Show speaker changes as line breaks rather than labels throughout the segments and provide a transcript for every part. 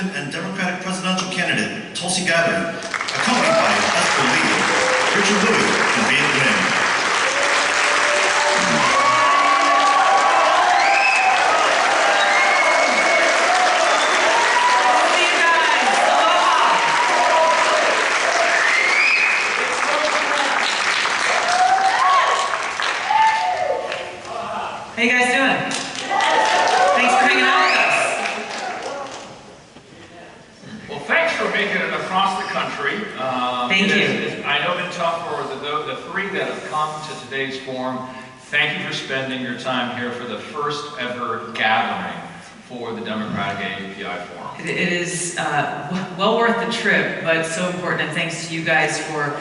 Republican and Democratic presidential candidate, Tulsi Gabbard, accompanied by Esper Lee. Richard Louis convened the men.
How you guys doing? Thanks for hanging out with us.
Well, thanks for making it across the country.
Thank you.
I know it's been tough for the three that have come to today's forum. Thank you for spending your time here for the first ever gathering for the Democratic AAPI Forum.
It is well worth the trip, but so important, and thanks to you guys for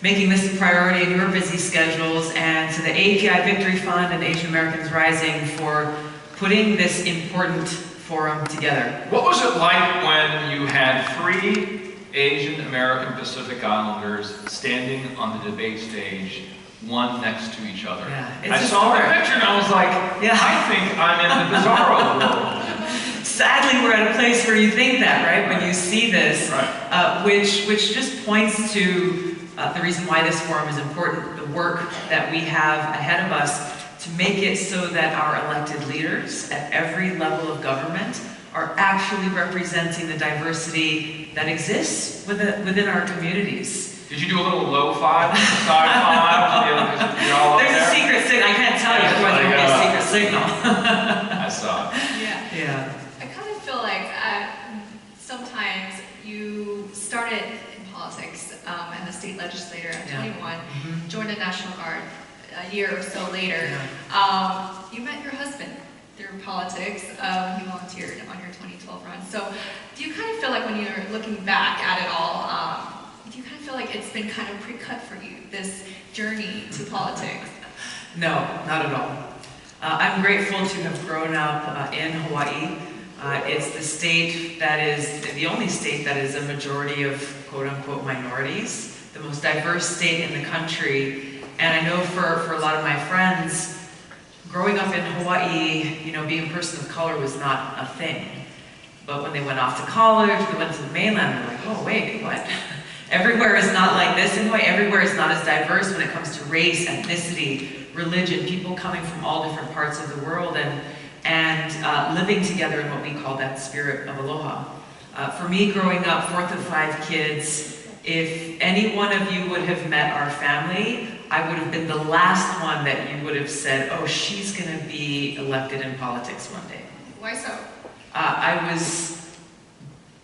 making this a priority in your busy schedules, and to the AAPI Victory Fund and Asian Americans Rising for putting this important forum together.
What was it like when you had three Asian American Pacific Islanders standing on the debate stage, one next to each other?
Yeah,
I saw the picture and I was like,
yeah.
I think I'm in the Bizarro world.
Sadly, we're at a place where you think that, right? When you see this, which just points to the reason why this forum is important, the work that we have ahead of us to make it so that our elected leaders at every level of government are actually representing the diversity that exists within our communities.
Did you do a little lo-fi, sci-fi?
There's a secret signal. I can't tell you, otherwise there will be a secret signal.
I saw it.
Yeah. I kind of feel like sometimes you started in politics and the state legislature at 21, joined the National Guard a year or so later. You met your husband through politics when he volunteered on your 2012 run. So do you kind of feel like when you're looking back at it all, do you kind of feel like it's been kind of pre-cut for you, this journey to politics?
No, not at all. I'm grateful to have grown up in Hawaii. It's the state that is the only state that is a majority of quote-unquote minorities, the most diverse state in the country. And I know for a lot of my friends, growing up in Hawaii, being a person of color was not a thing. But when they went off to college, they went to the mainland, they're like, oh wait, what? Everywhere is not like this in Hawaii. Everywhere is not as diverse when it comes to race, ethnicity, religion, people coming from all different parts of the world and living together in what we call that spirit of aloha. For me, growing up, fourth of 5 kids, if any one of you would have met our family, I would have been the last one that you would have said, oh, she's going to be elected in politics one day.
Why so?
I was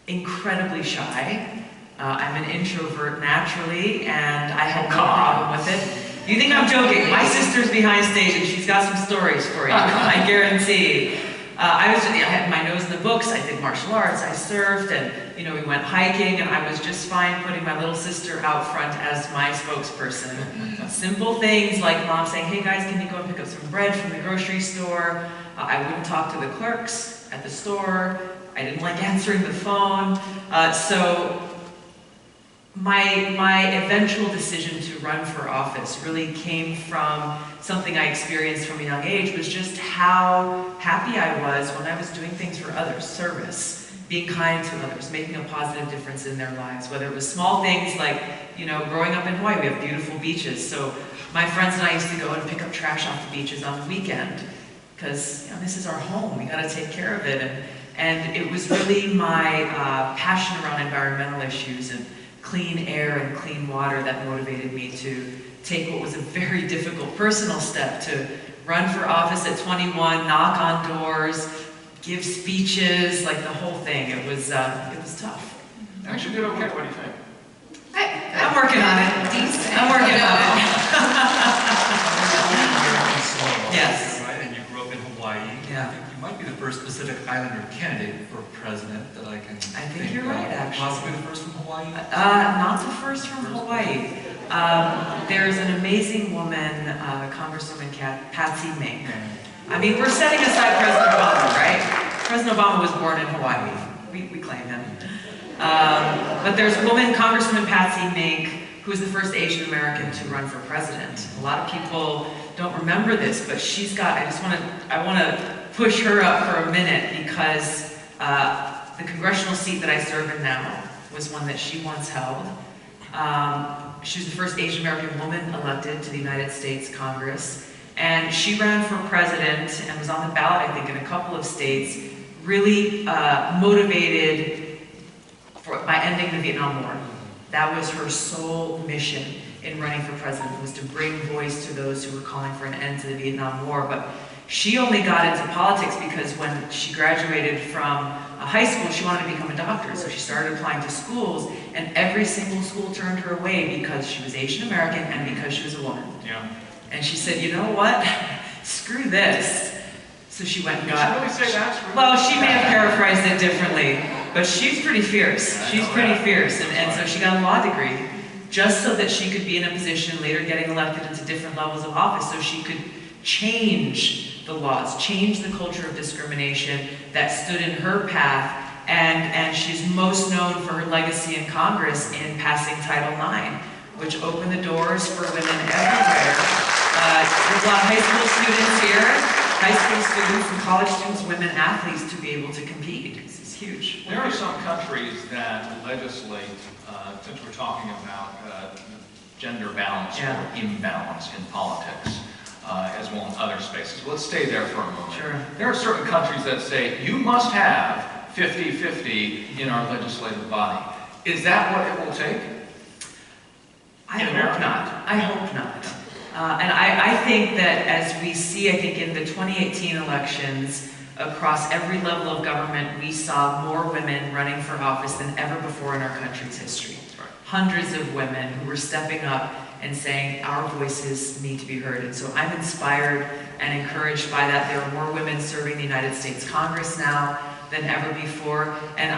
incredibly shy. I'm an introvert naturally, and I had no problem with it. You think I'm joking? My sister's behind stage, and she's got some stories for you, I guarantee. I had my nose in the books, I did martial arts, I surfed, and we went hiking, and I was just fine putting my little sister out front as my spokesperson. Simple things like mom saying, hey guys, can you go and pick up some bread from the grocery store? I wouldn't talk to the clerks at the store. I didn't like answering the phone. So my eventual decision to run for office really came from something I experienced from a young age, was just how happy I was when I was doing things for others, service, being kind to others, making a positive difference in their lives, whether it was small things like, growing up in Hawaii, we have beautiful beaches, so my friends and I used to go and pick up trash off the beaches on the weekend, because this is our home, we gotta take care of it, and it was really my passion around environmental issues and clean air and clean water that motivated me to take what was a very difficult personal step to run for office at 21, knock on doors, give speeches, like the whole thing. It was tough.
Actually did okay. What do you think?
I'm working on it.
Decent.
I'm working on it. Yes.
Right, and you grew up in Hawaii.
Yeah.
I think you might be the first Pacific Islander candidate for president that I can think
you're right, actually.
Possibly the first from Hawaii?
Not the first from Hawaii. There's an amazing woman, Congresswoman Patsy Mink. I mean, we're setting aside President Obama, right? President Obama was born in Hawaii. We claim him. But there's a woman, Congresswoman Patsy Mink, who was the first Asian American to run for president. A lot of people don't remember this, but she's got, I want to push her up for a minute, because The congressional seat that I serve in now was one that she once held. She was the first Asian American woman elected to the United States Congress. And she ran for president and was on the ballot, I think, in a couple of states, really motivated by ending the Vietnam War. That was her sole mission in running for president, was to bring voice to those who were calling for an end to the Vietnam War. But she only got into politics because when she graduated from high school, she wanted to become a doctor. So she started applying to schools, and every single school turned her away because she was Asian American and because she was a woman.
Yeah.
And she said, you know what? Screw this. So she went and got...
Did she really say that?
Well, she may have paraphrased it differently, but she's pretty fierce. She's pretty fierce. And so she got a law degree just so that she could be in a position later getting elected into different levels of office so she could change the laws, change the culture of discrimination that stood in her path. And she's most known for her legacy in Congress in passing Title IX, which opened the doors for women everywhere. There's a lot of high school students here, high school students and college students, women athletes to be able to compete. This is huge.
There are some countries that legislate, since we're talking about gender balance or imbalance in politics, as well as other spaces. Let's stay there for a moment.
Sure.
There are certain countries that say you must have 50-50 in our legislative body. Is that what it will take?
I hope not. I hope not. And I think that as we see, I think in the 2018 elections, across every level of government, we saw more women running for office than ever before in our country's history.
Right.
Hundreds of women who were stepping up and saying our voices need to be heard. And so I'm inspired and encouraged by that. There are more women serving the United States Congress now than ever before. And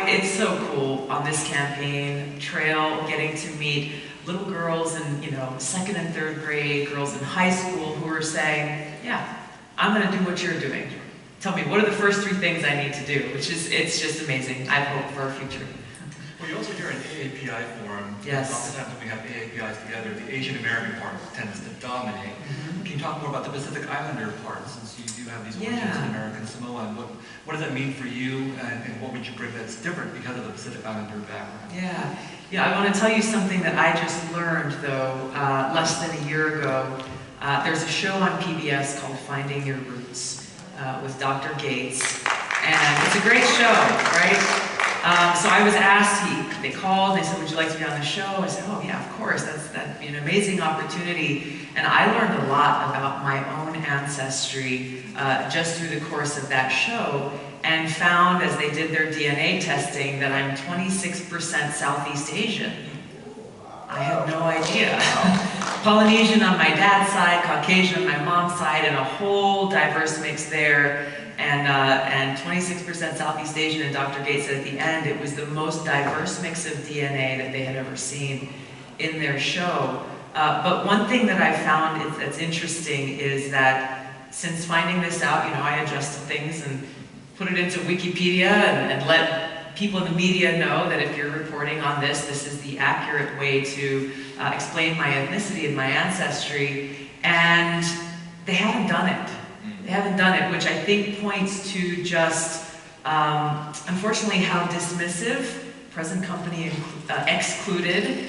it's so cool on this campaign trail, getting to meet little girls in, second and third grade, girls in high school who are saying, yeah, I'm gonna do what you're doing. Tell me, what are the first 3 things I need to do? It's just amazing. I hope for our future.
Well, you also hear an AAPI forum.
Yes.
Oftentimes when we have AAPIs together, the Asian American part tends to dominate.
Mm-hmm.
Can you talk more about the Pacific Islander part, since you do have these origins in American Samoa, and what does that mean for you, and what would you bring that's different because of the Pacific Islander background?
Yeah, I want to tell you something that I just learned, though, less than a year ago. There's a show on PBS called Finding Your Roots with Dr. Gates, and it's a great show, right? So I was asked, they called, they said, would you like to be on the show? I said, oh yeah, of course, that'd be an amazing opportunity. And I learned a lot about my own ancestry just through the course of that show, and found, as they did their DNA testing, that I'm 26% Southeast Asian. I had no idea. Polynesian on my dad's side, Caucasian on my mom's side, and a whole diverse mix there. And 26% Southeast Asian, and Dr. Gates said at the end it was the most diverse mix of DNA that they had ever seen in their show. But one thing that I found that's interesting is that since finding this out, I adjusted things and put it into Wikipedia and let people in the media know that if you're reporting on this is the accurate way to explain my ethnicity and my ancestry. And they haven't done it. They haven't done it, which I think points to just, unfortunately, how dismissive, present company excluded,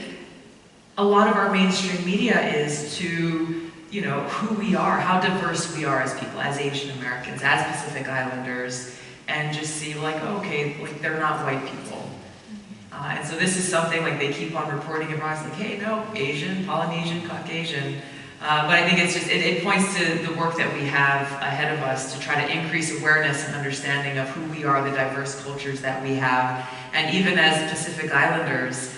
a lot of our mainstream media is to, who we are, how diverse we are as people, as Asian Americans, as Pacific Islanders, and just see they're not white people. And so this is something they keep on reporting, everyone's like, hey, no, Asian, Polynesian, Caucasian. But I think it points to the work that we have ahead of us to try to increase awareness and understanding of who we are, the diverse cultures that we have. And even as Pacific Islanders,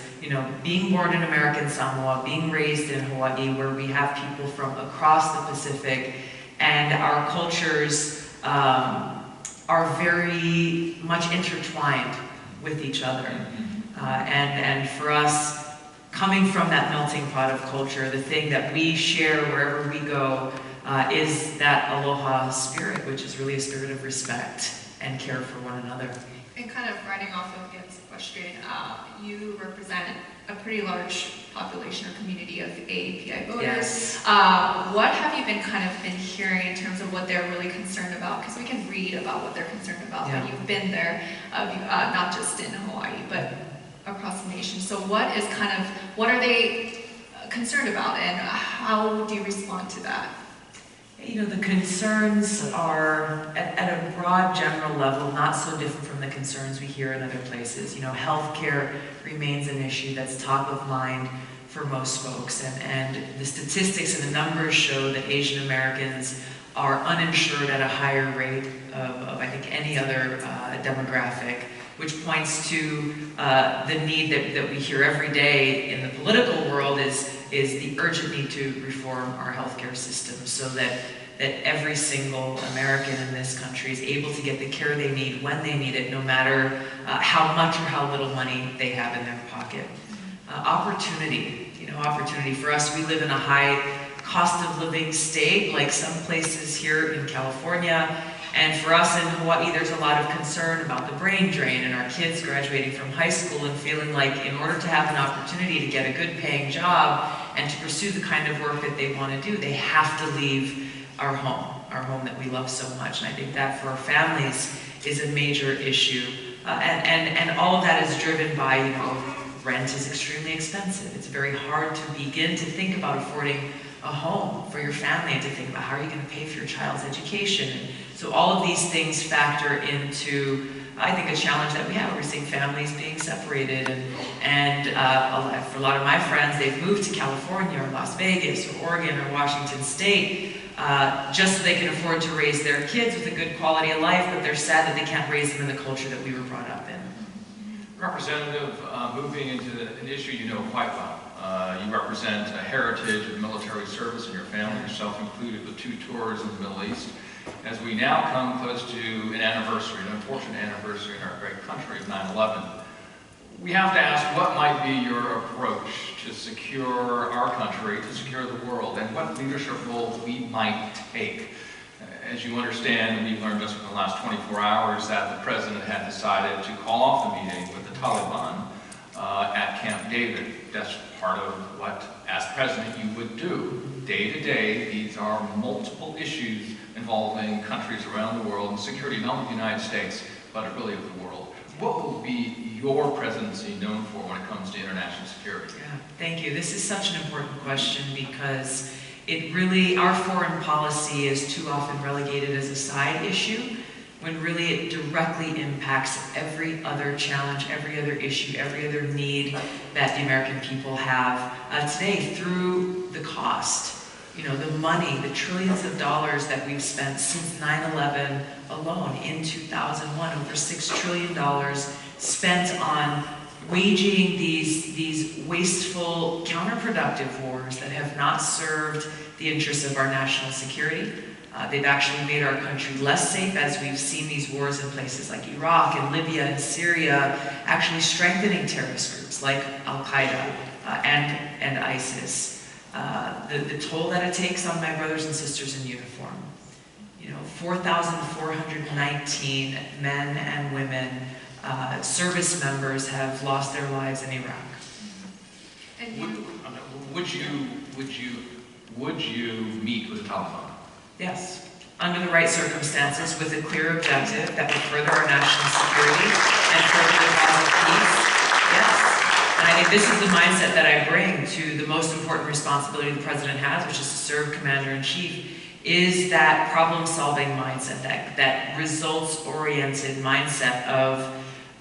being born in American Samoa, being raised in Hawaii, where we have people from across the Pacific, and our cultures are very much intertwined with each other. And for us, coming from that melting pot of culture, the thing that we share wherever we go is that aloha spirit, which is really a spirit of respect and care for one another.
And kind of riding off of Ian's question, you represent a pretty large population or community of AAPI voters.
Yes.
What have you been hearing in terms of what they're really concerned about? Because we can read about what they're concerned about,
Yeah.
but you've been there, not just in Hawaii, but across the nation. So what are they concerned about, and how do you respond to that?
You know, the concerns are, at a broad general level, not so different from the concerns we hear in other places. You know, healthcare remains an issue that's top of mind for most folks, and the statistics and the numbers show that Asian Americans are uninsured at a higher rate of I think, any other demographic, which points to the need that we hear every day in the political world is the urgent need to reform our healthcare system so that every single American in this country is able to get the care they need when they need it, no matter how much or how little money they have in their pocket. Opportunity, opportunity. For us, we live in a high cost of living state, like some places here in California. And for us in Hawaii, there's a lot of concern about the brain drain and our kids graduating from high school and feeling like in order to have an opportunity to get a good paying job and to pursue the kind of work that they want to do, they have to leave our home that we love so much. And I think that for our families is a major issue. And all of that is driven by, rent is extremely expensive. It's very hard to begin to think about affording a home for your family and to think about how are you going to pay for your child's education. And so all of these things factor into, I think, a challenge that we have. We're seeing families being separated, and for a lot of my friends, they've moved to California or Las Vegas or Oregon or Washington State just so they can afford to raise their kids with a good quality of life, but they're sad that they can't raise them in the culture that we were brought up in.
Representative, moving into an issue you know quite well. You represent a heritage of military service in your family, yourself included, with 2 tours in the Middle East. As we now come close to an anniversary, an unfortunate anniversary in our great country of 9/11, we have to ask what might be your approach to secure our country, to secure the world, and what leadership role we might take. As you understand, and we've learned just in the last 24 hours, that the president had decided to call off the meeting with the Taliban at Camp David. That's part of what, as president, you would do. Day to day, these are multiple issues involving countries around the world and security, not only of the United States, but really of the world. What will be your presidency known for when it comes to international security?
Yeah, thank you. This is such an important question because our foreign policy is too often relegated as a side issue, when really it directly impacts every other challenge, every other issue, every other need that the American people have today through the cost. The money, the trillions of dollars that we've spent since 9/11 alone. In 2001, over $6 trillion spent on waging these wasteful, counterproductive wars that have not served the interests of our national security. They've actually made our country less safe, as we've seen these wars in places like Iraq and Libya and Syria, actually strengthening terrorist groups like Al-Qaeda and ISIS. The toll that it takes on my brothers and sisters in uniform. 4,419 men and women, service members, have lost their lives in Iraq.
And
would you meet with the Taliban?
Yes, under the right circumstances, with a clear objective that would further our national security and further the cause of peace. Yes. And I think this is the mindset that I bring to the most important responsibility the president has, which is to serve commander-in-chief, is that problem-solving mindset, that results-oriented mindset of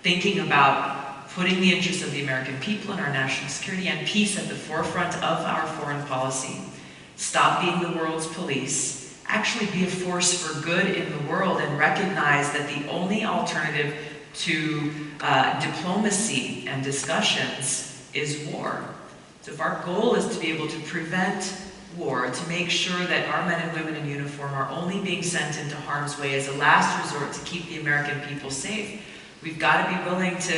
thinking about putting the interests of the American people and our national security and peace at the forefront of our foreign policy. Stop being the world's police. Actually be a force for good in the world and recognize that the only alternative to diplomacy and discussions is war. So if our goal is to be able to prevent war, to make sure that our men and women in uniform are only being sent into harm's way as a last resort to keep the American people safe, we've got to be willing to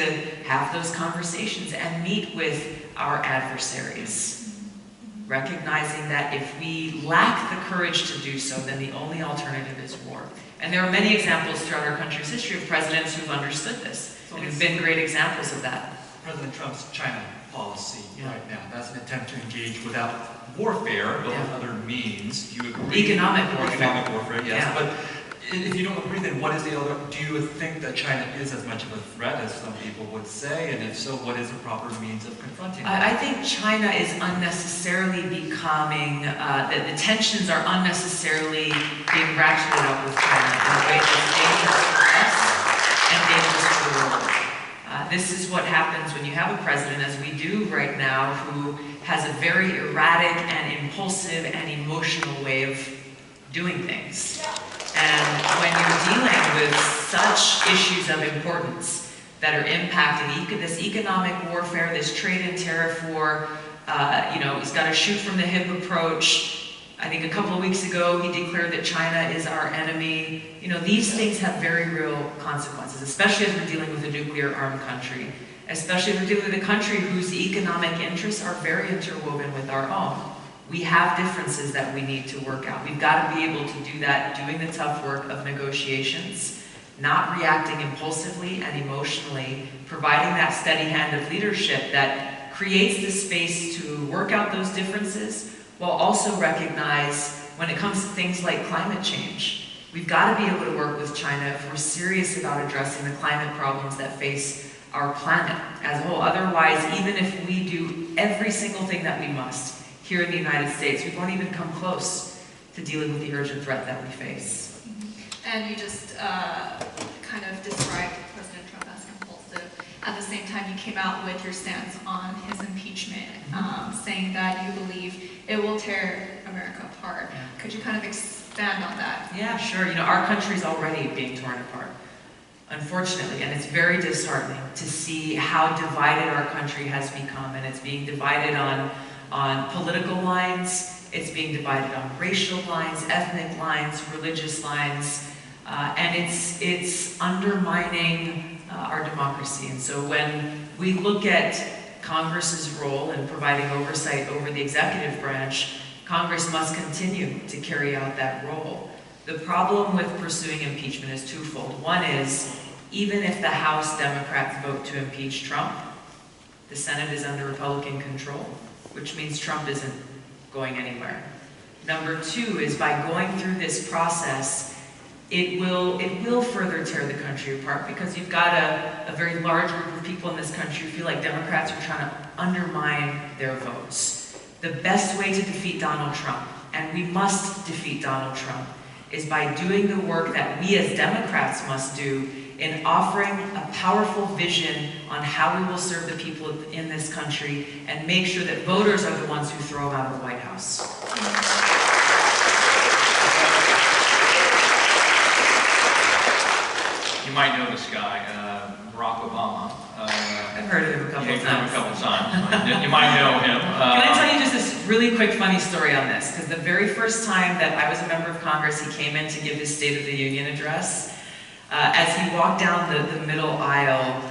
have those conversations and meet with our adversaries. recognizing that if we lack the courage to do so, then the only alternative is war. And there are many examples throughout our country's history of presidents who've understood this, and who've been great examples of that.
President Trump's China policy
Yeah.
right now, that's an attempt to engage without warfare, but with other means. Do you agree?
Economic warfare.
Economic warfare, yes.
Yeah.
But if you don't agree, then what is the other, do you think that China is as much of a threat as some people would say? And if so, what is the proper means of confronting that?
I think China is unnecessarily becoming, the tensions are unnecessarily being ratcheted up with China in a way that's dangerous for us and dangerous for the world. This is what happens when you have a president, as we do right now, who has a very erratic and impulsive and emotional way of doing things. And when you're dealing with such issues of importance that are impacting this economic warfare, this trade and tariff war, he's got a shoot from the hip approach. I think a couple of weeks ago, he declared that China is our enemy. These things have very real consequences, especially as we're dealing with a nuclear-armed country, especially as we're dealing with a country whose economic interests are very interwoven with our own. We have differences that we need to work out. We've got to be able to do that, doing the tough work of negotiations, not reacting impulsively and emotionally, providing that steady hand of leadership that creates the space to work out those differences, while also recognize when it comes to things like climate change, we've got to be able to work with China if we're serious about addressing the climate problems that face our planet as a whole. Otherwise, even if we do every single thing that we must here in the United States, we won't even come close to dealing with the urgent threat that we face.
And you just kind of described President Trump as impulsive. At the same time, you came out with your stance on his impeachment, saying that you believe it will tear America apart.
Yeah.
Could you kind of expand on that?
Yeah, sure. Our country's already being torn apart, unfortunately, and it's very disheartening to see how divided our country has become, and it's being divided on political lines, it's being divided on racial lines, ethnic lines, religious lines, and it's undermining our democracy. And so when we look at Congress's role in providing oversight over the executive branch, Congress must continue to carry out that role. The problem with pursuing impeachment is twofold. One is, even if the House Democrats vote to impeach Trump, the Senate is under Republican control, which means Trump isn't going anywhere. Number two is, by going through this process, it will further tear the country apart, because you've got a very large group of people in this country who feel like Democrats are trying to undermine their votes. The best way to defeat Donald Trump, and we must defeat Donald Trump, is by doing the work that we as Democrats must do in offering a powerful vision on how we will serve the people in this country and make sure that voters are the ones who throw him out of the White House.
You might know this guy, Barack Obama.
I've heard of him a couple
You've
of
heard him
times.
a couple times. You might know him.
Can I tell you just this really quick funny story on this? Because the very first time that I was a member of Congress, he came in to give his State of the Union address. As he walked down the middle aisle,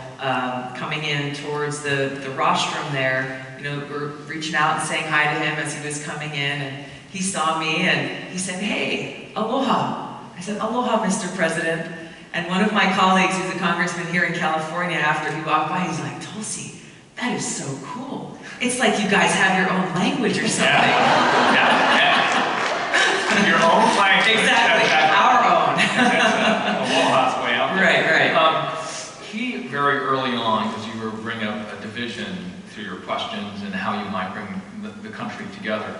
coming in towards the rostrum there, we're reaching out and saying hi to him as he was coming in, and he saw me and he said, "Hey, aloha." I said, "Aloha, Mr. President." And one of my colleagues, who's a congressman here in California, after he walked by, he's like, "Tulsi, that is so cool. It's like you guys have your own language or something."
Yeah. Your own language.
Exactly, our own.
Aloha's way out there.
Right.
He, very early on, because you were bringing up a division through your questions and how you might bring the country together,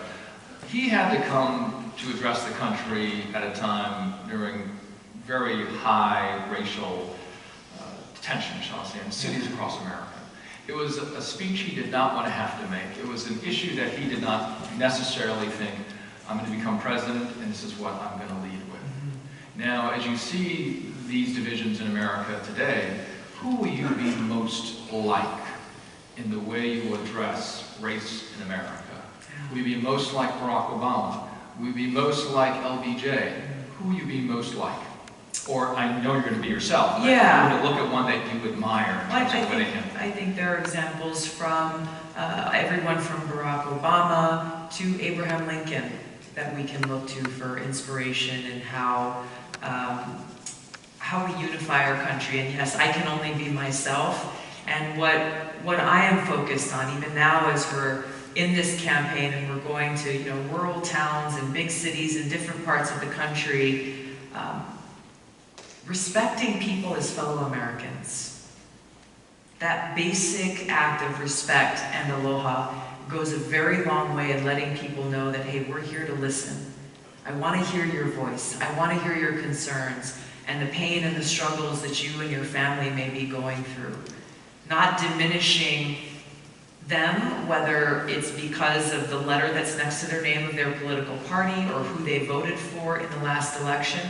he had to come to address the country at a time during very high racial tension, shall I say, in cities across America. It was a speech he did not want to have to make. It was an issue that he did not necessarily think, I'm going to become president, and this is what I'm going to lead with. Now, as you see these divisions in America today, who will you be most like in the way you address race in America? Will you be most like Barack Obama? Will you be most like LBJ? Who will you be most like? Or I know you're going to be yourself, but
Yeah.
you're going to look at one that you admire in
Well,
terms of the way they handle it.
I think there are examples from everyone from Barack Obama to Abraham Lincoln that we can look to for inspiration in how we unify our country. And yes, I can only be myself. And what I am focused on, even now as we're in this campaign and we're going to rural towns and big cities in different parts of the country, respecting people as fellow Americans. That basic act of respect and aloha goes a very long way in letting people know that, hey, we're here to listen. I want to hear your voice. I want to hear your concerns and the pain and the struggles that you and your family may be going through. Not diminishing them, whether it's because of the letter that's next to their name of their political party or who they voted for in the last election.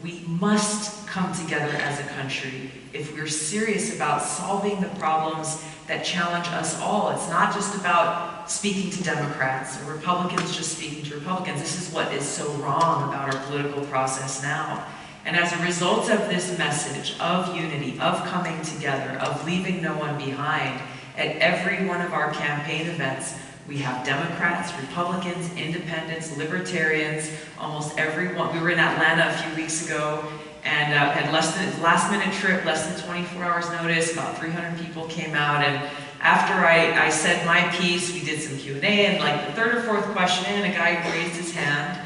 We must come together as a country if we're serious about solving the problems that challenge us all. It's not just about speaking to Democrats or Republicans just speaking to Republicans. This is what is so wrong about our political process now. And as a result of this message of unity, of coming together, of leaving no one behind, at every one of our campaign events, we have Democrats, Republicans, Independents, Libertarians, almost everyone. We were in Atlanta a few weeks ago and had last minute trip, less than 24 hours notice, about 300 people came out. And after I said my piece, we did some Q&A, and like the third or fourth question in, a guy raised his hand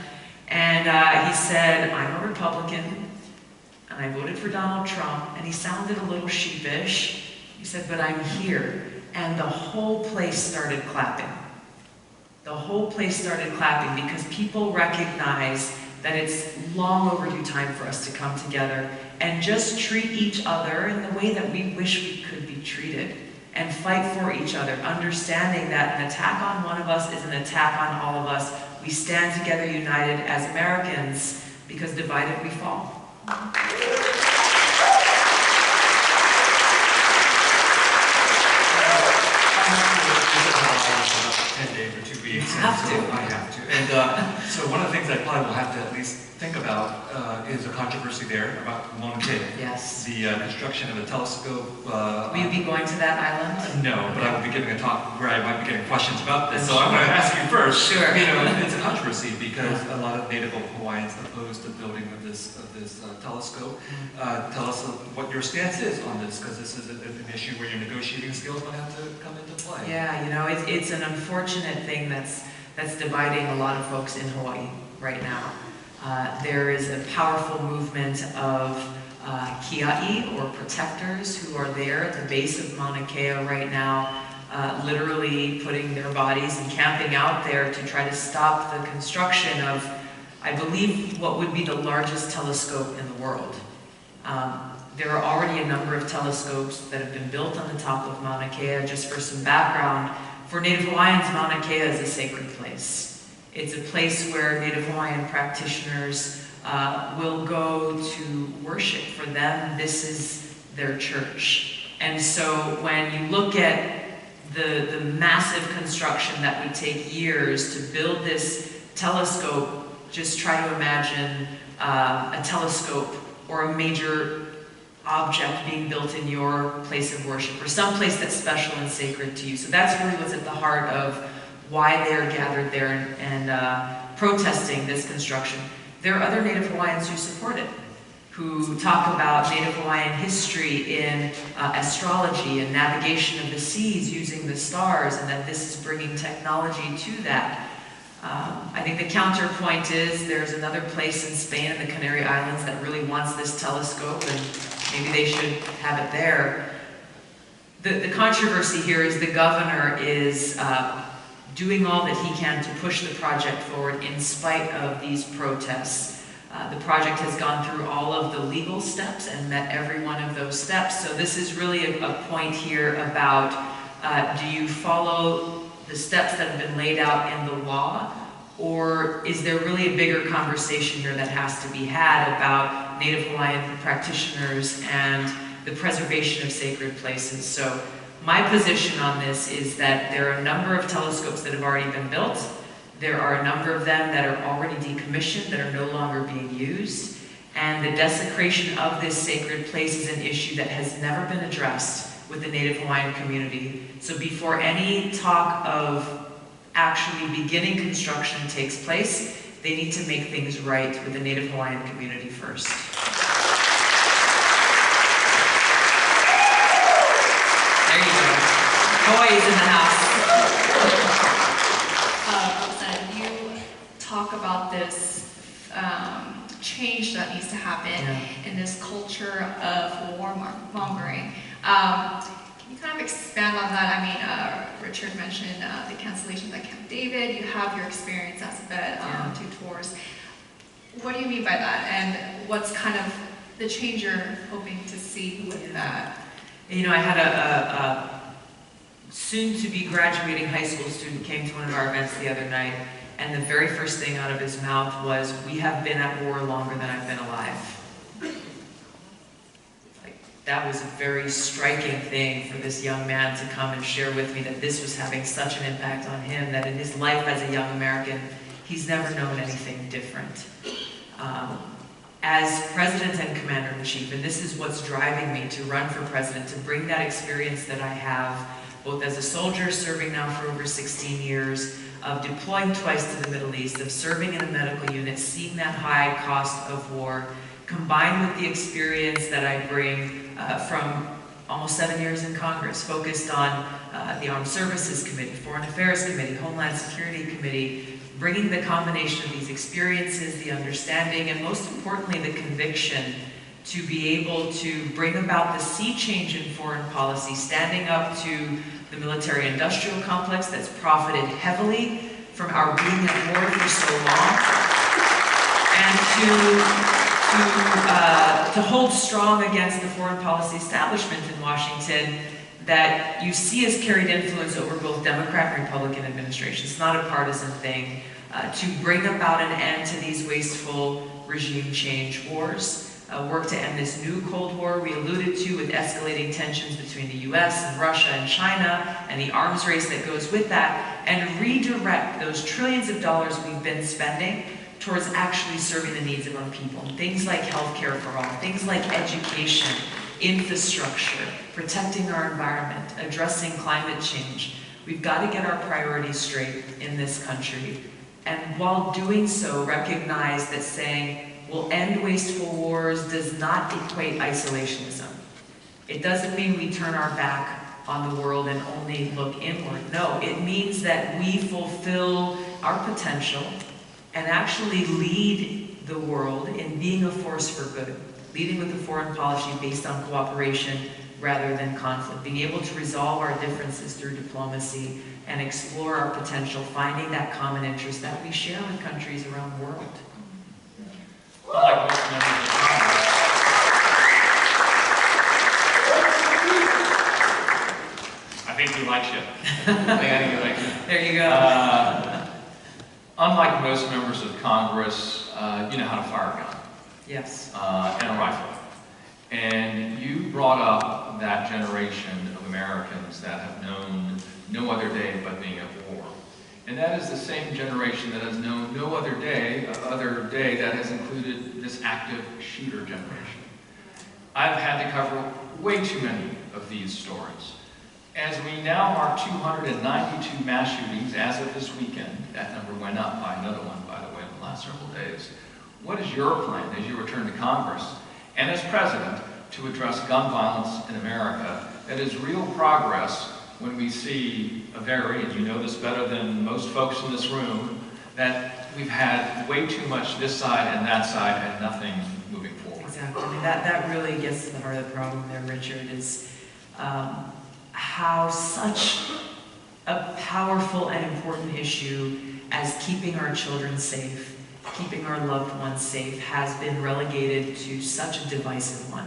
and he said, I'm a Republican and I voted for Donald Trump, and he sounded a little sheepish. He said, but I'm here. And the whole place started clapping. The whole place started clapping because people recognize that it's long overdue time for us to come together and just treat each other in the way that we wish we could be treated and fight for each other, understanding that an attack on one of us is an attack on all of us. We stand together united as Americans because divided we fall.
10 days or 2 weeks.
You have to.
I have to. And so one of the things I probably will have to at least think about is a controversy there about Mauna Kea.
Yes.
The construction of a telescope.
Will you be going to that island?
No, but I will be giving a talk where I might be getting questions about this. So I'm going to ask you first.
Sure.
It's a controversy because a lot of Native Hawaiians opposed the building of this telescope. Tell us what your stance is on this, because this is an issue where your negotiating skills might have to come into play.
Yeah, it's an unfortunate thing that's dividing a lot of folks in Hawaii right now. There is a powerful movement of kia'i, or protectors, who are there at the base of Mauna Kea right now, literally putting their bodies and camping out there to try to stop the construction of, I believe, what would be the largest telescope in the world. There are already a number of telescopes that have been built on the top of Mauna Kea. Just for some background, for Native Hawaiians, Mauna Kea is a sacred place. It's a place where Native Hawaiian practitioners will go to worship. For them, this is their church. And so when you look at the massive construction that would take years to build this telescope, just try to imagine a telescope or a major object being built in your place of worship, or some place that's special and sacred to you. So that's really what's at the heart of why they're gathered there and protesting this construction. There are other Native Hawaiians who support it, who talk about Native Hawaiian history in astrology and navigation of the seas using the stars, and that this is bringing technology to that. I think the counterpoint is there's another place in Spain, in the Canary Islands, that really wants this telescope, and maybe they should have it there. The controversy here is the governor is doing all that he can to push the project forward in spite of these protests. The project has gone through all of the legal steps and met every one of those steps. So this is really a point here about do you follow the steps that have been laid out in the law, or is there really a bigger conversation here that has to be had about Native Hawaiian practitioners and the preservation of sacred places? So my position on this is that there are a number of telescopes that have already been built. There are a number of them that are already decommissioned, that are no longer being used. And the desecration of this sacred place is an issue that has never been addressed with the Native Hawaiian community. So before any talk of actually beginning construction takes place, they need to make things right with the Native Hawaiian community first. There you go. Hawaii's in the house.
You talk about this change that needs to happen in this culture of warmongering. Can you kind of expand on that? I mean, Richard mentioned the cancellations at Camp David. You have your experience as a vet, 2 tours. What do you mean by that? And what's kind of the change you're hoping to see with that?
You know, I had a soon-to-be graduating high school student came to one of our events the other night, and the very first thing out of his mouth was, "We have been at war longer than I've been alive." Like, that was a very striking thing for this young man to come and share with me, that this was having such an impact on him, that in his life as a young American, he's never known anything different. As President and Commander-in-Chief, and this is what's driving me to run for president, to bring that experience that I have, both as a soldier, serving now for over 16 years, of deploying twice to the Middle East, of serving in a medical unit, seeing that high cost of war, combined with the experience that I bring from almost 7 years in Congress, focused on the Armed Services Committee, Foreign Affairs Committee, Homeland Security Committee, bringing the combination of these experiences, the understanding, and most importantly, the conviction to be able to bring about the sea change in foreign policy, standing up to the military-industrial complex that's profited heavily from our being at war for so long, and to hold strong against the foreign policy establishment in Washington that you see has carried influence over both Democrat and Republican administrations. It's not a partisan thing. To bring about an end to these wasteful regime change wars, work to end this new Cold War we alluded to, with escalating tensions between the US and Russia and China, and the arms race that goes with that, and redirect those trillions of dollars we've been spending towards actually serving the needs of our people. Things like healthcare for all, things like education, infrastructure, protecting our environment, addressing climate change. We've got to get our priorities straight in this country. And while doing so, recognize that saying, we'll end wasteful wars does not equate isolationism. It doesn't mean we turn our back on the world and only look inward. No, it means that we fulfill our potential and actually lead the world in being a force for good, leading with a foreign policy based on cooperation rather than conflict, being able to resolve our differences through diplomacy and explore our potential, finding that common interest that we share with countries around the world.
Unlike most members of Congress, I think he likes you. I think he likes you.
There you go.
Unlike most members of Congress, you know how to fire a gun.
Yes.
And a rifle. And you brought up that generation of Americans that have known no other day but being at war. And that is the same generation that has known no other day that has included this active shooter generation. I've had to cover way too many of these stories. As we now mark 292 mass shootings as of this weekend, that number went up by another one, by the way, in the last several days. What is your plan as you return to Congress and as president to address gun violence in America that is real progress when we see a and you know this better than most folks in this room, that we've had way too much this side and that side and nothing moving forward?
Exactly. I mean, that really gets to the heart of the problem there, Richard, is how such a powerful and important issue as keeping our children safe, keeping our loved ones safe, has been relegated to such a divisive one.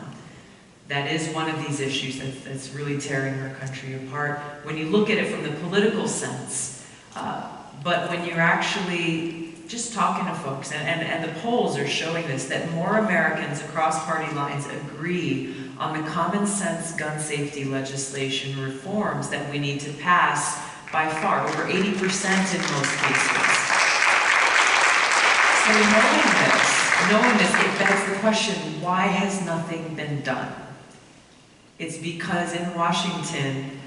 That is one of these issues that's really tearing our country apart when you look at it from the political sense. But when you're actually just talking to folks, and the polls are showing this, that more Americans across party lines agree on the common sense gun safety legislation reforms that we need to pass by far, over 80% in most cases. So knowing this, knowing this, it begs the question, why has nothing been done? It's because in Washington,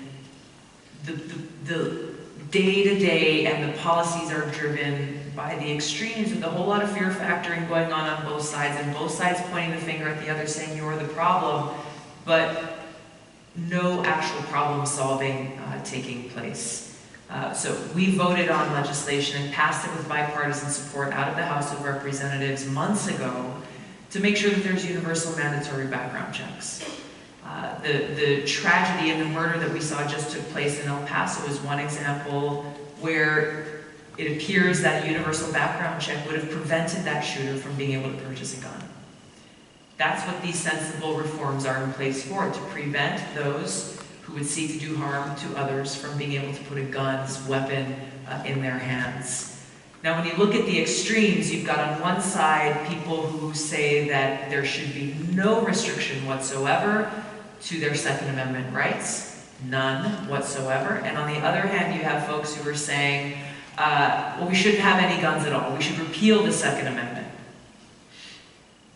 the day-to-day and the policies are driven by the extremes with a whole lot of fear factoring going on both sides, and both sides pointing the finger at the other saying you're the problem, but no actual problem solving taking place. So we voted on legislation and passed it with bipartisan support out of the House of Representatives months ago to make sure that there's universal mandatory background checks. The tragedy and the murder that we saw just took place in El Paso is one example where it appears that a universal background check would have prevented that shooter from being able to purchase a gun. That's what these sensible reforms are in place for, to prevent those who would seek to do harm to others from being able to put a weapon in their hands. Now, when you look at the extremes, you've got on one side people who say that there should be no restriction whatsoever to their Second Amendment rights, none whatsoever. And on the other hand, you have folks who are saying, well, we shouldn't have any guns at all. We should repeal the Second Amendment.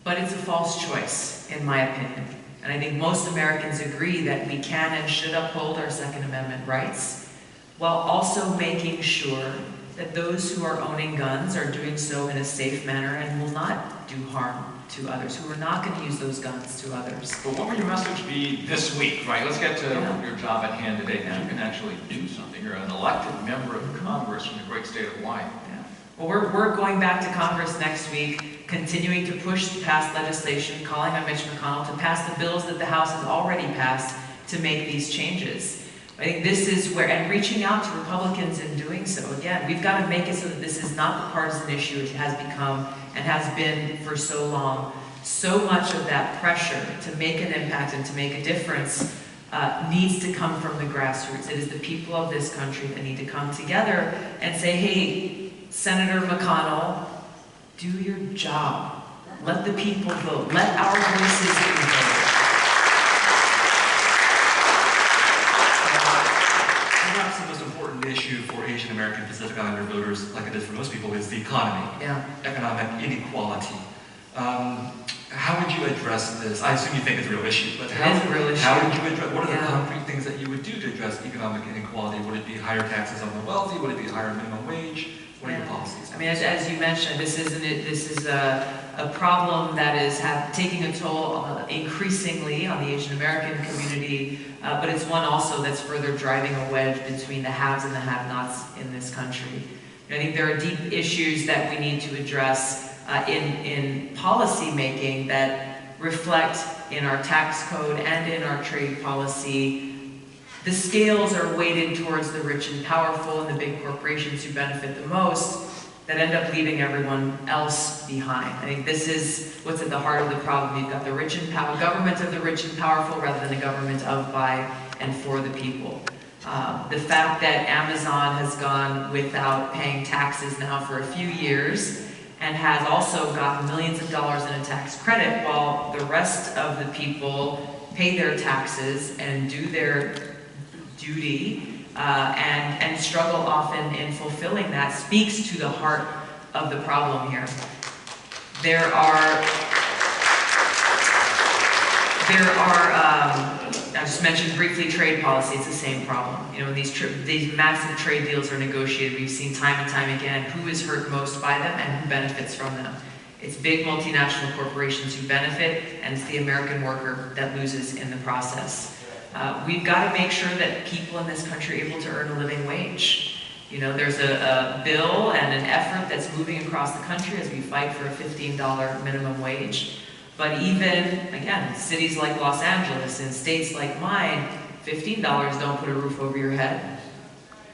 But it's a false choice, in my opinion. And I think most Americans agree that we can and should uphold our Second Amendment rights, while also making sure that those who are owning guns are doing so in a safe manner and will not do harm to others, who are not going to use those guns to others.
But what will your message be this week, right? Let's get to your job at hand today. Now you can actually do something. You're an elected member of Congress from the great state of Hawaii.
Yeah. Well, we're going back to Congress next week, continuing to push past legislation, calling on Mitch McConnell to pass the bills that the House has already passed to make these changes. I think this is where, and reaching out to Republicans in doing so, again, we've got to make it so that this is not the partisan issue it has become and has been for so long. So much of that pressure to make an impact and to make a difference needs to come from the grassroots. It is the people of this country that need to come together and say, hey, Senator McConnell, do your job. Let the people vote. Let our voices be heard.
Perhaps the most important issue for Asian American Pacific Islander voters, like it is for most people, is the economy, economic inequality. How would you address this? I assume you think it's a real issue, but how would you address, what are the concrete things that you would do to address economic inequality? Would it be higher taxes on the wealthy? Would it be higher minimum wage? What are your policies?
I mean, as you mentioned, this is a problem that is taking a toll increasingly on the Asian American community, but it's one also that's further driving a wedge between the haves and the have-nots in this country. I think there are deep issues that we need to address in policy making that reflect in our tax code and in our trade policy. The scales are weighted towards the rich and powerful and the big corporations who benefit the most that end up leaving everyone else behind. I think this is what's at the heart of the problem. You've got the rich and government of the rich and powerful rather than a government of, by, and for the people. The fact that Amazon has gone without paying taxes now for a few years and has also gotten millions of dollars in a tax credit while the rest of the people pay their taxes and do their duty and struggle often in fulfilling that speaks to the heart of the problem here. I just mentioned briefly trade policy, it's the same problem. You know, when these massive trade deals are negotiated, we've seen time and time again who is hurt most by them and who benefits from them. It's big multinational corporations who benefit, and it's the American worker that loses in the process. We've got to make sure that people in this country are able to earn a living wage. You know, there's a bill and an effort that's moving across the country as we fight for a $15 minimum wage. But even, again, cities like Los Angeles and states like mine, $15 don't put a roof over your head.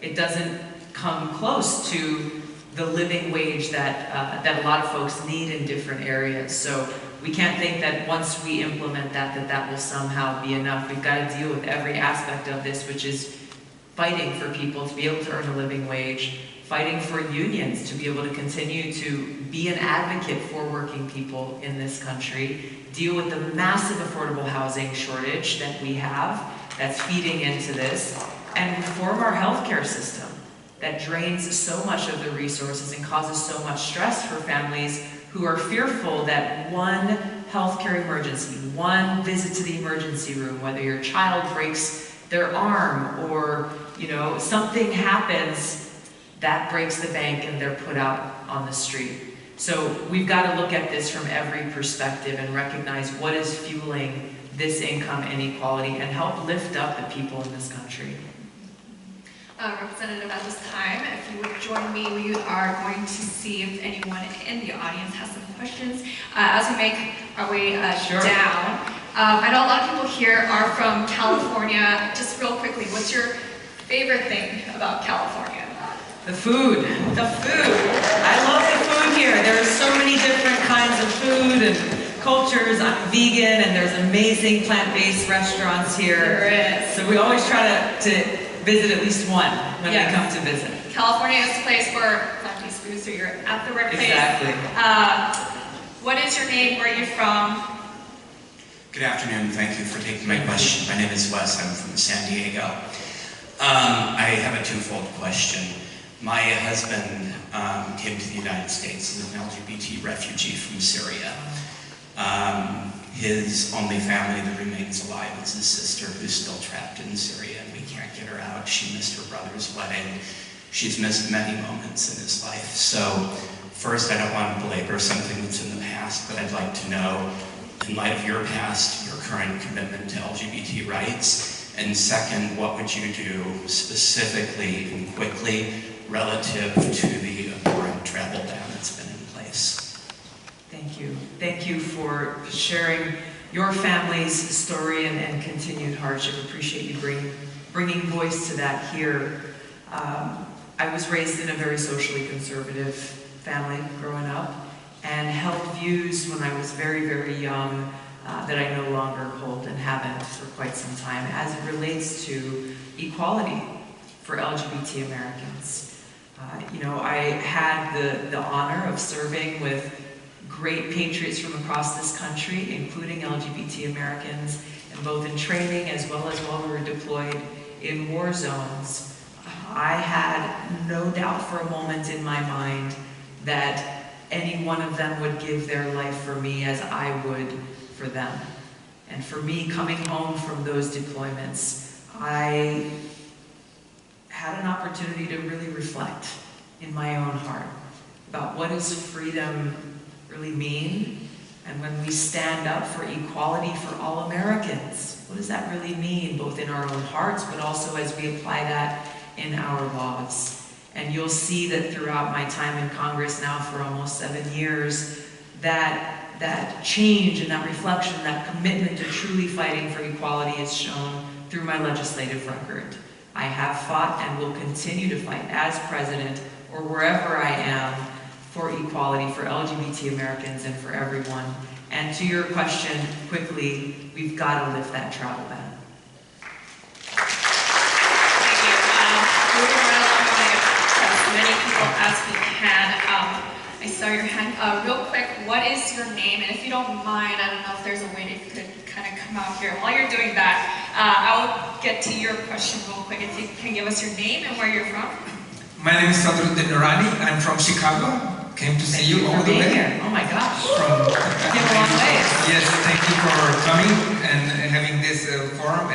It doesn't come close to the living wage that a lot of folks need in different areas. So we can't think that once we implement that will somehow be enough. We've got to deal with every aspect of this, which is fighting for people to be able to earn a living wage, fighting for unions to be able to continue to be an advocate for working people in this country, deal with the massive affordable housing shortage that we have that's feeding into this, and reform our healthcare system that drains so much of the resources and causes so much stress for families who are fearful that one healthcare emergency, one visit to the emergency room, whether your child breaks their arm or, you know, something happens, that breaks the bank and they're put out on the street. So we've got to look at this from every perspective and recognize what is fueling this income inequality and help lift up the people in this country.
Representative, at this time, if you would join me, we are going to see if anyone in the audience has some questions as we make our way
Sure.
down. I know a lot of people here are from California. Just real quickly, what's your favorite thing about California?
The food. The food. I love the food here. There are so many different kinds of food and cultures. I'm vegan and there's amazing plant-based restaurants here.
There is.
So we always try to visit at least one when we come to visit.
California is a place for plant-based food, so you're at the right place.
Exactly.
What is your name? Where are you from?
Good afternoon. Thank you for taking my question. My name is Wes. I'm from San Diego. I have a twofold question. My husband came to the United States as an LGBT refugee from Syria. His only family that remains alive is his sister, who's still trapped in Syria, and we can't get her out. She missed her brother's wedding. She's missed many moments in his life. So first, I don't want to belabor something that's in the past, but I'd like to know, in light of your past, your current commitment to LGBT rights, and second, what would you do specifically and quickly relative to the abhorrent travel ban that's been in place?
Thank you. Thank you for sharing your family's story and continued hardship. Appreciate you bringing voice to that here. I was raised in a very socially conservative family growing up and held views when I was very, very young that I no longer hold and haven't for quite some time as it relates to equality for LGBT Americans. You know, I had the honor of serving with great patriots from across this country, including LGBT Americans, and both in training as well as while we were deployed in war zones. I had no doubt for a moment in my mind that any one of them would give their life for me as I would for them. And for me, coming home from those deployments, I had an opportunity to really reflect in my own heart about what does freedom really mean, and when we stand up for equality for all Americans, what does that really mean, both in our own hearts, but also as we apply that in our laws. And you'll see that throughout my time in Congress now for almost 7 years, that change and that reflection, that commitment to truly fighting for equality is shown through my legislative record. I have fought and will continue to fight as president or wherever I am for equality for LGBT Americans and for everyone. And to your question, quickly, we've got to lift that travel ban.
Thank you. Moving right along, I want to get as many people as we can. I saw your hand. Real quick, what is your name? And if you don't mind, I don't know if there's a way that you could kind of come out here. While you're doing that, I'll get to your question real quick. If you can give us your name and where you're from.
My name is Sadruddin Nurani. I'm from Chicago. Came to see you all the way.
Here. Oh my gosh.
From
Came a long way.
Yes, thank you for coming and having this forum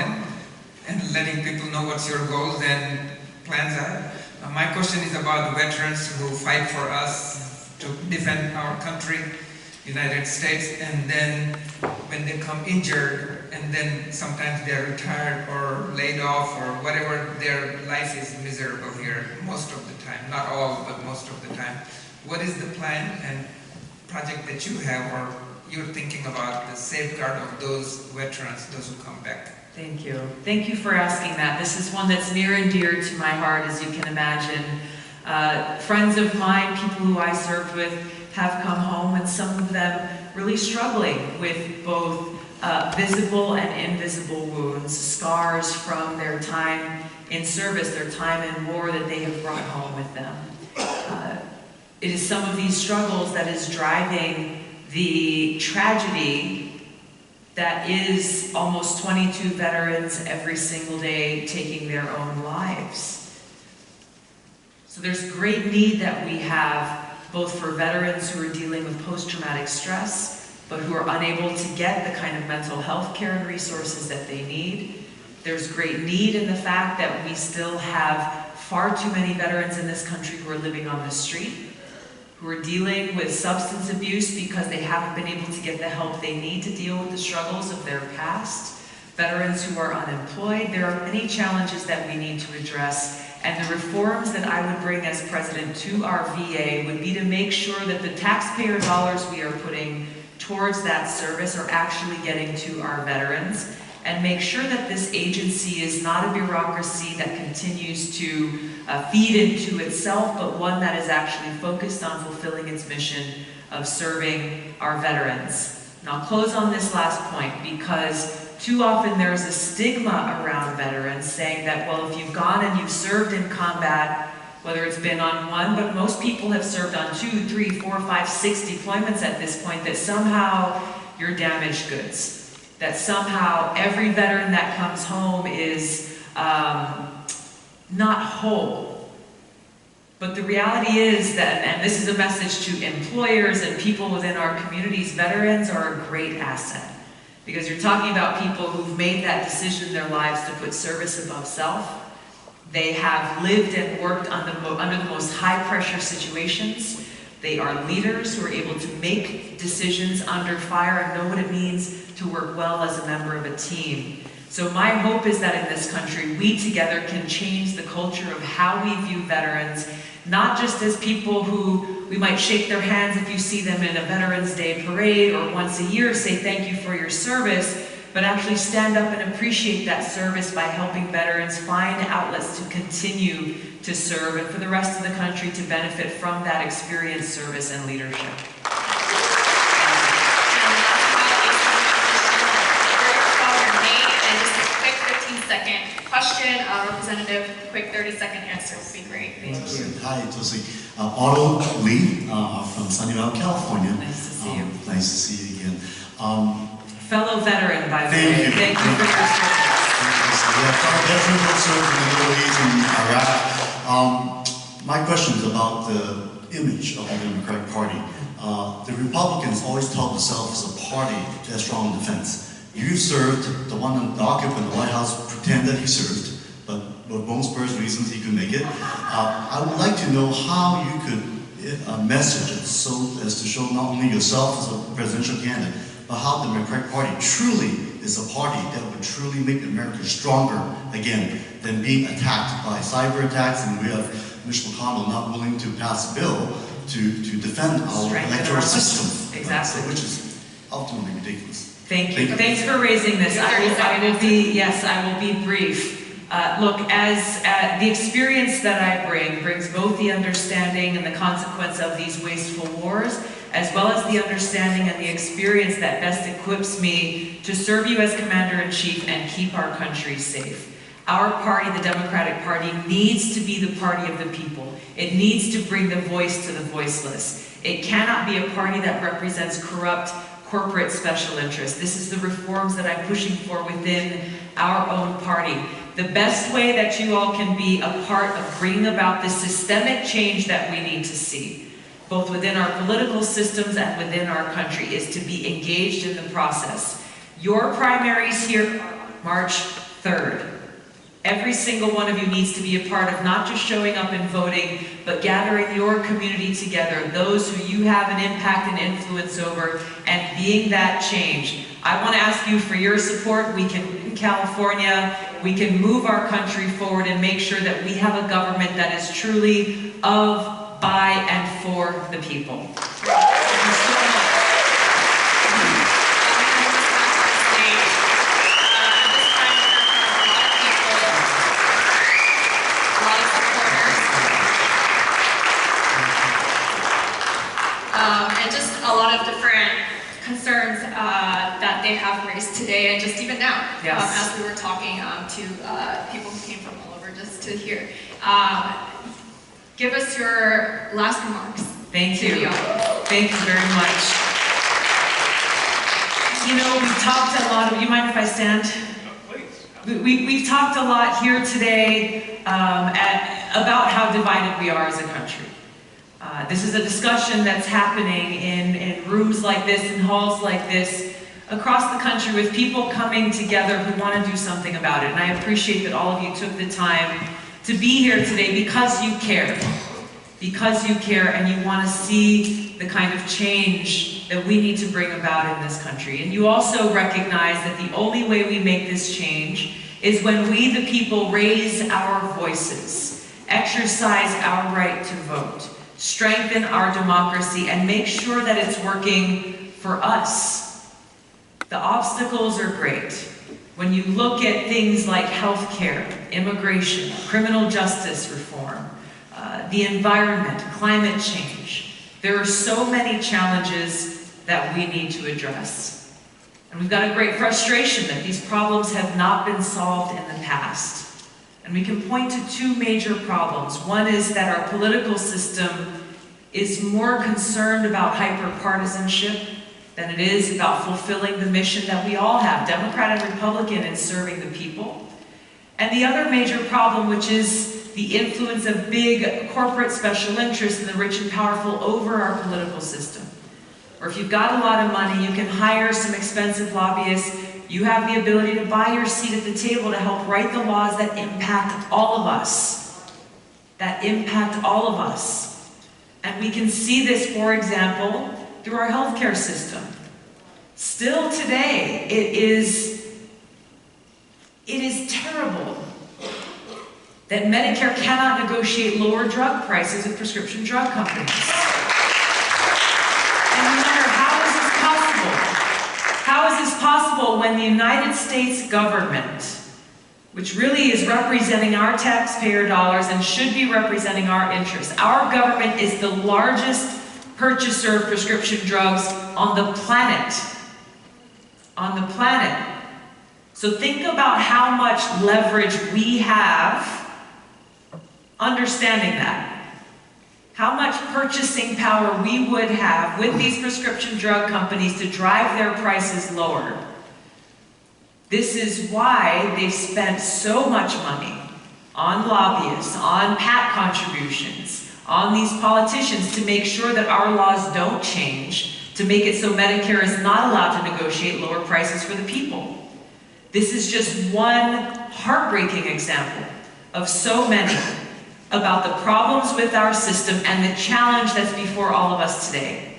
and letting people know what your goals and plans are. My question is about the veterans who fight for us to defend our country, United States, and then when they come injured and then sometimes they're retired or laid off or whatever, their life is miserable here most of the time. Not all, but most of the time. What is the plan and project that you have or you're thinking about the safeguard of those veterans, those who come back?
Thank you. Thank you for asking that. This is one that's near and dear to my heart, as you can imagine. Friends of mine, people who I served with, have come home, and some of them really struggling with both visible and invisible wounds, scars from their time in service, their time in war that they have brought home with them. It is some of these struggles that is driving the tragedy that is almost 22 veterans every single day taking their own lives. So there's great need that we have both for veterans who are dealing with post-traumatic stress, but who are unable to get the kind of mental health care and resources that they need. There's great need in the fact that we still have far too many veterans in this country who are living on the street, who are dealing with substance abuse because they haven't been able to get the help they need to deal with the struggles of their past, veterans who are unemployed. There are many challenges that we need to address, and the reforms that I would bring as president to our VA would be to make sure that the taxpayer dollars we are putting towards that service are actually getting to our veterans, and make sure that this agency is not a bureaucracy that continues to feed into itself, but one that is actually focused on fulfilling its mission of serving our veterans. And I'll close on this last point, because too often there's a stigma around veterans saying that, well, if you've gone and you've served in combat, whether it's been on one, but most people have served on 2, 3, 4, 5, 6 deployments at this point, that somehow you're damaged goods. That somehow every veteran that comes home is not whole. But the reality is that, and this is a message to employers and people within our communities, veterans are a great asset. Because you're talking about people who've made that decision in their lives to put service above self. They have lived and worked under the most high-pressure situations. They are leaders who are able to make decisions under fire and know what it means to work well as a member of a team. So my hope is that in this country, we together can change the culture of how we view veterans, not just as people who we might shake their hands if you see them in a Veterans Day parade or once a year say thank you for your service, but actually stand up and appreciate that service by helping veterans find outlets to continue to serve and for the rest of the country to benefit from that experience, service, and leadership.
Question, Representative, quick 30-second answer would be great. Thank you.
Hi, Tulsi. Otto Lee from Sunnyvale, California.
Nice to see you.
Nice to see you again.
Fellow veteran, by the way.
Thank you.
Thank you for your service.
Yeah, veteran that served in the Middle East and Iraq. My question is about the image of the Democratic Party. The Republicans always tell themselves as a party that has strong defense. You served, the occupant in the White House pretend that he served, but for most reasons he could make it. I would like to know how you could message it so as to show not only yourself as a presidential candidate, but how the Democratic Party truly is a party that would truly make America stronger again than being attacked by cyber attacks, and we have Mitch McConnell not willing to pass a bill to defend our electoral system,
exactly,
which is ultimately ridiculous.
Thank you. Thanks for raising this. I will be brief. Look, as the experience that I bring brings both the understanding and the consequence of these wasteful wars, as well as the understanding and the experience that best equips me to serve you as Commander-in-Chief and keep our country safe. Our party, the Democratic Party, needs to be the party of the people. It needs to bring the voice to the voiceless. It cannot be a party that represents corrupt corporate special interests. This is the reforms that I'm pushing for within our own party. The best way that you all can be a part of bringing about this systemic change that we need to see, both within our political systems and within our country, is to be engaged in the process. Your primaries here are on March 3rd. Every single one of you needs to be a part of not just showing up and voting, but gathering your community together, those who you have an impact and influence over, and being that change. I want to ask you for your support. We can, in California, we can move our country forward and make sure that we have a government that is truly of, by, and for the people. Thank you so much.
And just a lot of different concerns that they have raised today, and just even now, as we were talking to people who came from all over, just to hear. Give us your last remarks.
Thank you. Thank you very much. You know, we've talked a lot. You mind if I stand? We've talked a lot here today about how divided we are as a country. This is a discussion that's happening in rooms like this, in halls like this, across the country with people coming together who want to do something about it. And I appreciate that all of you took the time to be here today because you care. Because you care and you want to see the kind of change that we need to bring about in this country. And you also recognize that the only way we make this change is when we, the people, raise our voices, exercise our right to vote, strengthen our democracy, and make sure that it's working for us. The obstacles are great. When you look at things like healthcare, immigration, criminal justice reform, the environment, climate change, there are so many challenges that we need to address. And we've got a great frustration that these problems have not been solved in the past. And we can point to two major problems. One is that our political system is more concerned about hyper-partisanship than it is about fulfilling the mission that we all have, Democrat and Republican, in serving the people. And the other major problem, which is the influence of big corporate special interests and the rich and powerful over our political system. Or if you've got a lot of money, you can hire some expensive lobbyists. You have the ability to buy your seat at the table to help write the laws that impact all of us. That impact all of us. And we can see this, for example, through our healthcare system. Still today, it is terrible that Medicare cannot negotiate lower drug prices with prescription drug companies. And no matter how is this possible? How is this possible when the United States government, which really is representing our taxpayer dollars and should be representing our interests, our government is the largest purchaser of prescription drugs on the planet. On the planet. So think about how much leverage we have. Understanding that, how much purchasing power we would have with these prescription drug companies to drive their prices lower. This is why they've spent so much money on lobbyists, on PAC contributions, on these politicians to make sure that our laws don't change, to make it so Medicare is not allowed to negotiate lower prices for the people. This is just one heartbreaking example of so many about the problems with our system and the challenge that's before all of us today.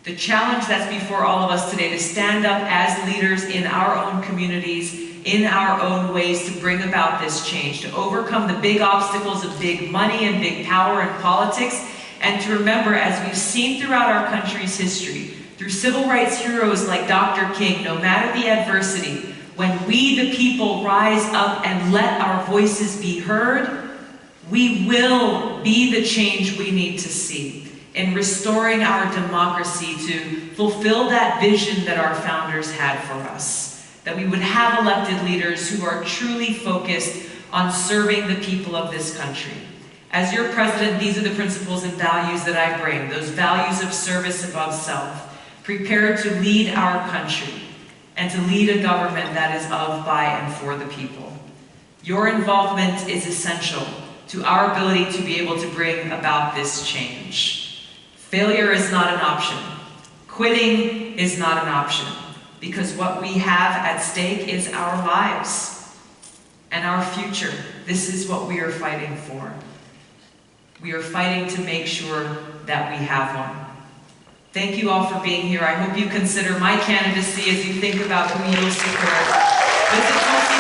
The challenge that's before all of us today to stand up as leaders in our own communities, in our own ways to bring about this change, to overcome the big obstacles of big money and big power in politics, and to remember, as we've seen throughout our country's history, through civil rights heroes like Dr. King, no matter the adversity, when we the people rise up and let our voices be heard, we will be the change we need to see in restoring our democracy to fulfill that vision that our founders had for us. That we would have elected leaders who are truly focused on serving the people of this country. As your president, these are the principles and values that I bring, those values of service above self, prepared to lead our country and to lead a government that is of, by, and for the people. Your involvement is essential to our ability to be able to bring about this change. Failure is not an option. Quitting is not an option, because what we have at stake is our lives and our future. This is what we are fighting for. We are fighting to make sure that we have one. Thank you all for being here. I hope you consider my candidacy as you think about who you'll support. Visit Tulsi